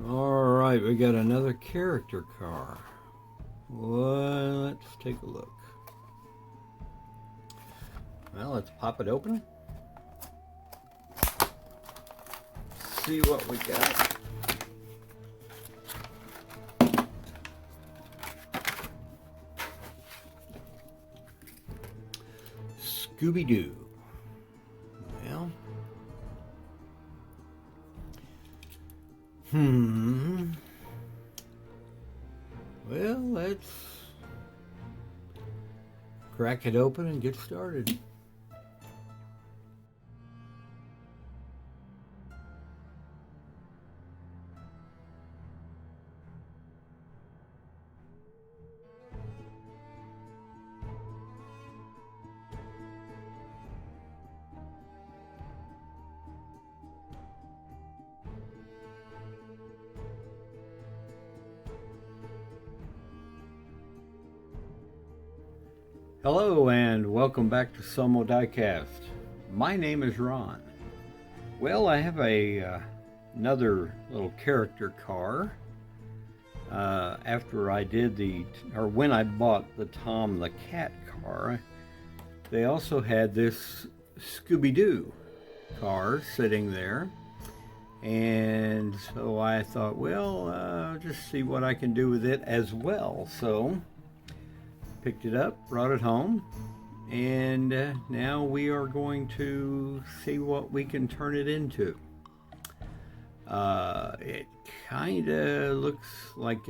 Alright, we got another character car. Well, let's take a look. Well, let's pop it open. See what we got. Scooby-Doo. Well. Well, let's crack it open and get started. Hello and welcome back to Somo Diecast. My name is Ron. Well, I have another little character car. After I did when I bought the Tom the Cat car, they also had this Scooby-Doo car sitting there. And so I thought, well, just see what I can do with it as well. So picked it up, brought it home, and now we are going to see what we can turn it into. It kind of looks like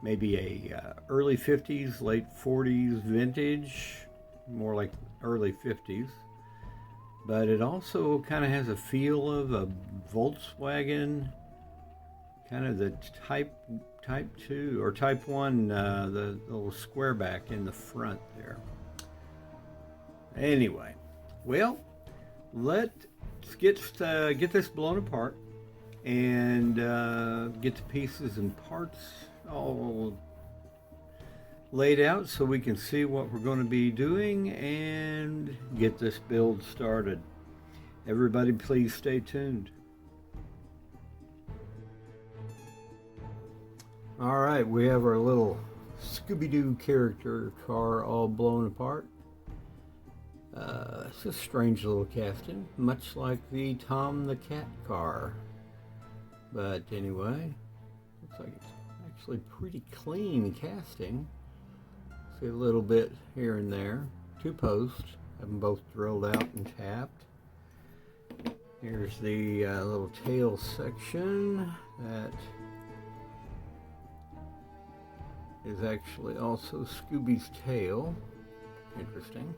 maybe a early 50s, late 40s vintage, more like early 50s. But it also kind of has a feel of a Volkswagen, kind of the Type 2 or Type 1, the little square back in the front there. Anyway, well, let's get this blown apart and get the pieces and parts all laid out so we can see what we're going to be doing and get this build started. Everybody, please stay tuned. All right, we have our little Scooby-Doo character car all blown apart. It's a strange little casting, much like the Tom the Cat car. But anyway, looks like it's actually pretty clean casting. See a little bit here and there. Two posts, have them both drilled out and tapped. Here's the little tail section that is actually also Scooby's tail. Interesting.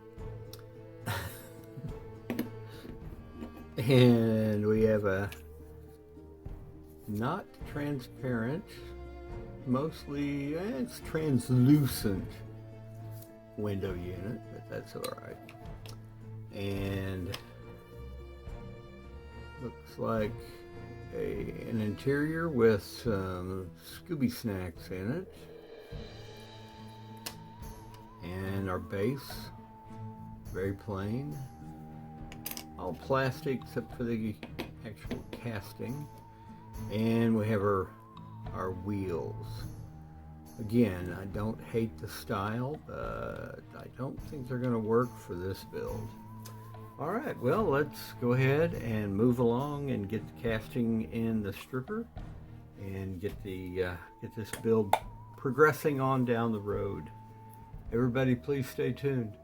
And we have a not transparent, mostly it's translucent window unit, but that's alright. And looks like an interior with some Scooby snacks in it. And our base, very plain, all plastic except for the actual casting. And we have our wheels. Again, I don't hate the style, but I don't think they're going to work for this build. All right, well, let's go ahead and move along and get the casting in the stripper and get this build progressing on down the road. Everybody, please stay tuned.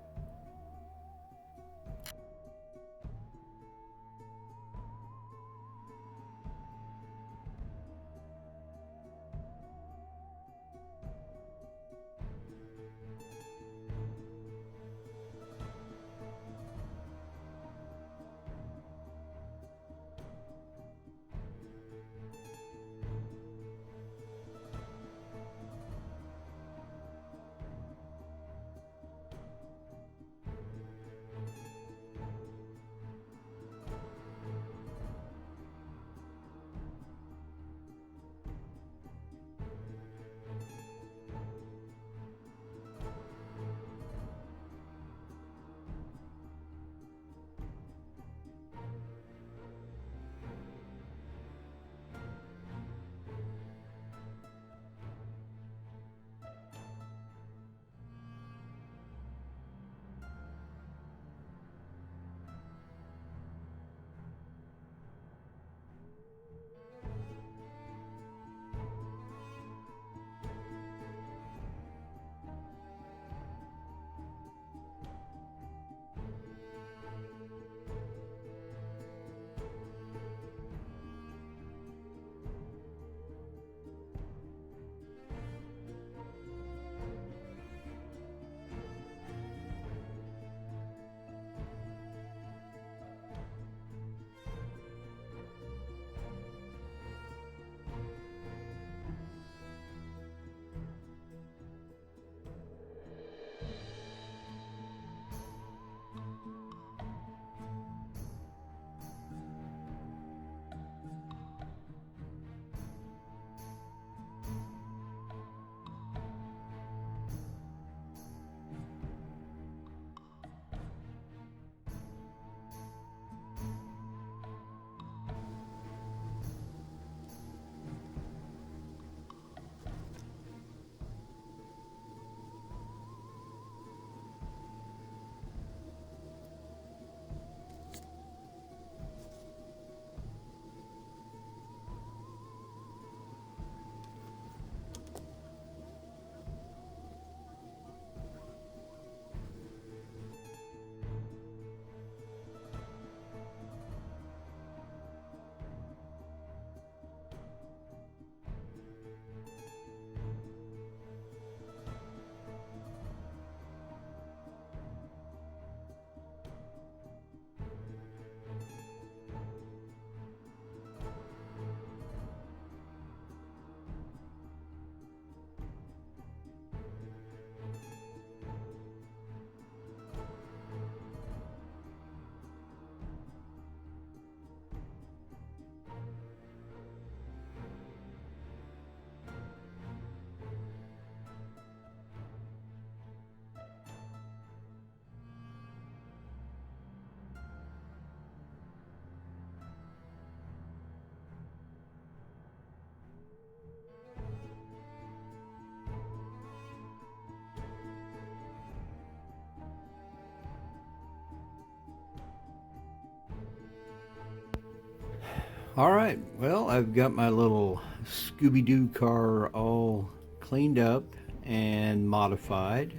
Alright, well, I've got my little Scooby-Doo car all cleaned up and modified.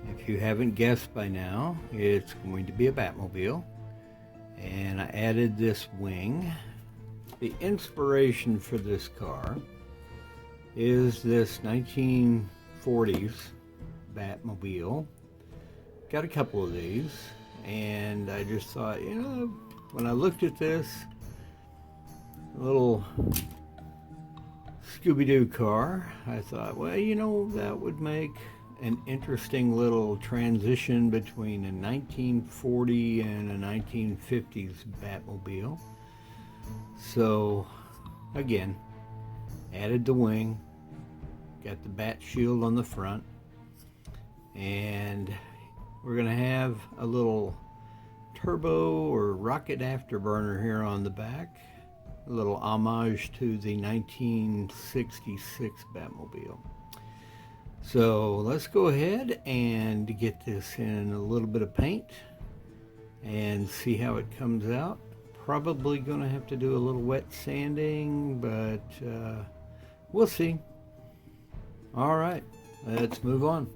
If you haven't guessed by now, it's going to be a Batmobile. And I added this wing. The inspiration for this car is this 1940s Batmobile. Got a couple of these, and I just thought, you know, when I looked at this little Scooby-Doo car, I thought, well, you know, that would make an interesting little transition between a 1940 and a 1950s Batmobile. So again, added the wing, got the bat shield on the front, and we're gonna have a little turbo or rocket afterburner here on the back, a little homage to the 1966 Batmobile. So let's go ahead and get this in a little bit of paint and see how it comes out. Probably going to have to do a little wet sanding, but we'll see. All right, let's move on.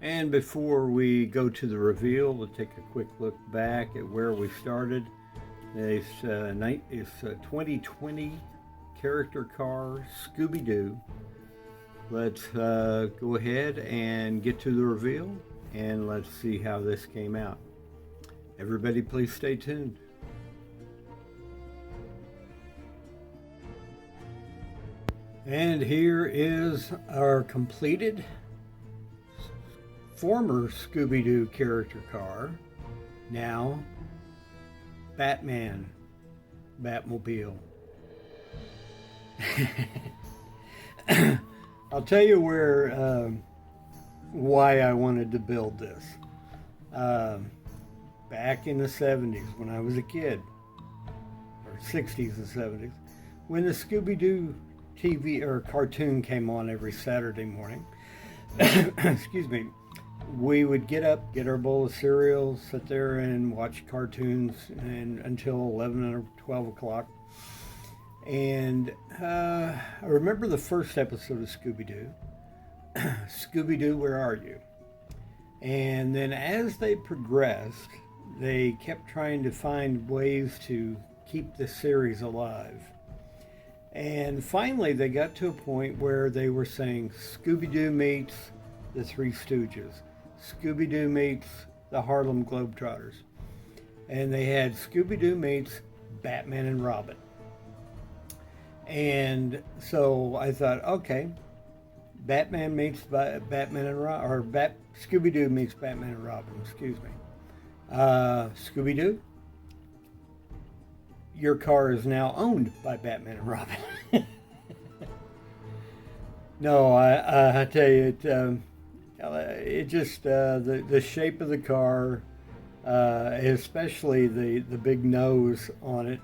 And before we go to the reveal, we'll take a quick look back at where we started. It's 2020 character car Scooby-Doo. Let's go ahead and get to the reveal, and let's see how this came out. Everybody please stay tuned. And here is our completed former Scooby-Doo character car, now Batman Batmobile. I'll tell you why I wanted to build this. Back in the 70s when I was a kid, or 60s and 70s, when the Scooby-Doo TV or cartoon came on every Saturday morning, excuse me, we would get up, get our bowl of cereal, sit there and watch cartoons until 11 or 12 o'clock. And I remember the first episode of Scooby-Doo. Scooby-Doo, where are you? And then as they progressed, they kept trying to find ways to keep the series alive. And finally, they got to a point where they were saying Scooby-Doo meets the Three Stooges. Scooby-Doo meets the Harlem Globetrotters. And they had Scooby-Doo meets Batman and Robin. And so I thought, okay, Batman meets Batman and Robin, or Scooby-Doo meets Batman and Robin, excuse me. Scooby-Doo, your car is now owned by Batman and Robin. No, I tell you, it just, the shape of the car, especially the big nose on it,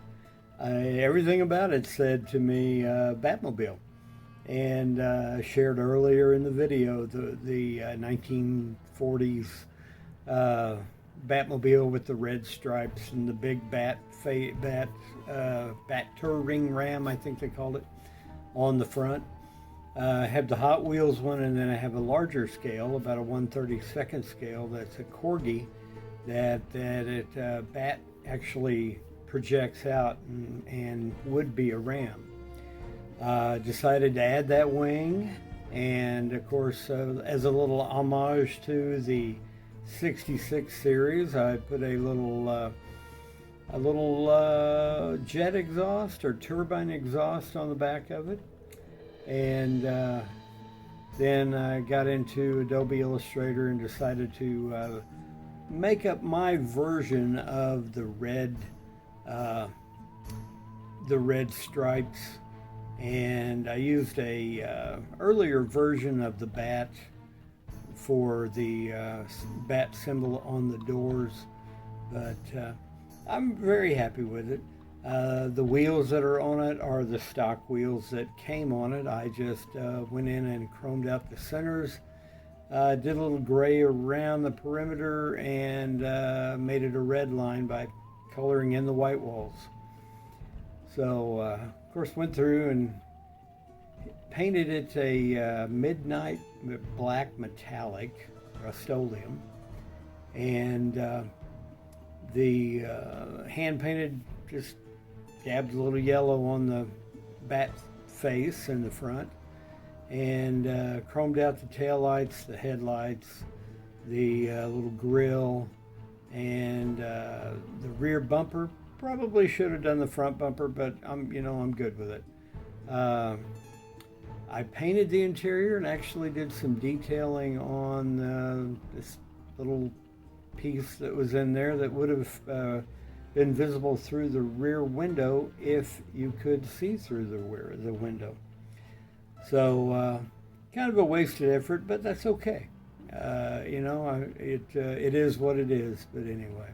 everything about it said to me, Batmobile. And shared earlier in the video the 1940s Batmobile with the red stripes and the big bat touring ram, I think they called it, on the front. I have the Hot Wheels one, and then I have a larger scale, about a 1/32 scale. That's a Corgi that bat actually projects out and would be a ram. Decided to add that wing, and of course, as a little homage to the '66 series, I put a little jet exhaust or turbine exhaust on the back of it, and then I got into Adobe Illustrator and decided to make up my version of the red stripes. And I used a earlier version of the bat for the bat symbol on the doors, but I'm very happy with it. The wheels that are on it are the stock wheels that came on it. I just went in and chromed out the centers, did a little gray around the perimeter, and made it a red line by coloring in the white walls. So of course went through and painted it a midnight black metallic RUSTOLEUM, and the hand painted, just dabbed a little yellow on the bat face in the front, and chromed out the taillights, the headlights, the little grill, and the rear bumper. Probably should have done the front bumper, but I'm good with it. I painted the interior and actually did some detailing on this little piece that was in there that would have been visible through the rear window if you could see through the window. So kind of a wasted effort, but that's okay. It is what it is. But anyway.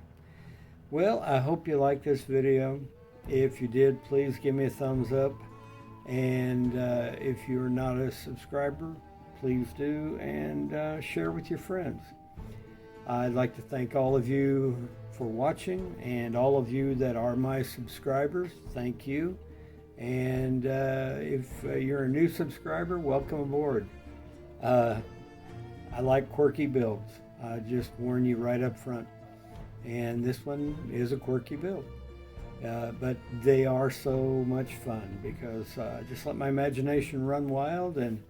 Well, I hope you liked this video. If you did, please give me a thumbs up. And if you're not a subscriber, please do, and share with your friends. I'd like to thank all of you for watching, and all of you that are my subscribers, thank you. And if you're a new subscriber, welcome aboard. I like quirky builds. I just warn you right up front. And this one is a quirky build, but they are so much fun because just let my imagination run wild, and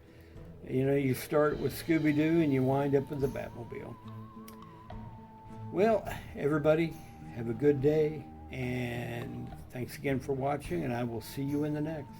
you start with Scooby-Doo and you wind up with the Batmobile. Well, everybody, have a good day, and thanks again for watching, and I will see you in the next.